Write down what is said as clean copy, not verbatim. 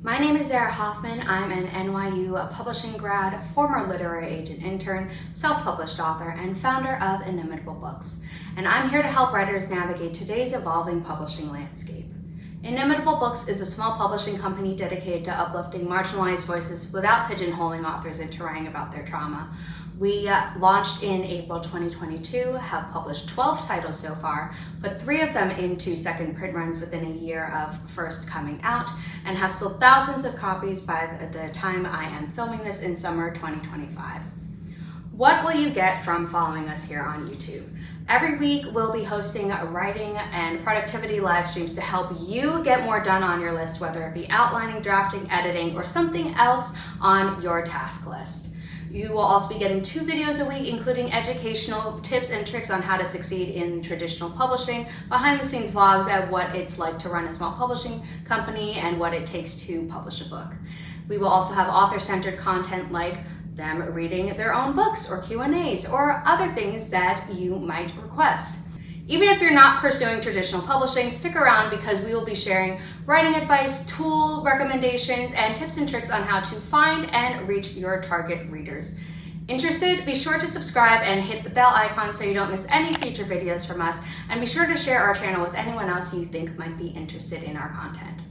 My name is Zara Hoffman. I'm an NYU Publishing grad, former literary agent intern, self-published author, and founder of Inimitable Books. And I'm here to help writers navigate today's evolving publishing landscape. Inimitable Books is a small publishing company dedicated to uplifting marginalized voices without pigeonholing authors into writing about their trauma. We launched in April 2022, have published 12 titles so far, put 3 of them into second print runs within a year of first coming out, and have sold thousands of copies by the time I am filming this in summer 2025. What will you get from following us here on YouTube? Every week we'll be hosting writing and productivity live streams to help you get more done on your list, whether it be outlining, drafting, editing, or something else on your task list. You will also be getting 2 videos a week, including educational tips and tricks on how to succeed in traditional publishing, behind the scenes vlogs at what it's like to run a small publishing company and what it takes to publish a book. We will also have author-centered content like them reading their own books or Q&As or other things that you might request. Even if you're not pursuing traditional publishing, stick around because we will be sharing writing advice, tool recommendations, and tips and tricks on how to find and reach your target readers. Interested? Be sure to subscribe and hit the bell icon so you don't miss any future videos from us, and be sure to share our channel with anyone else you think might be interested in our content.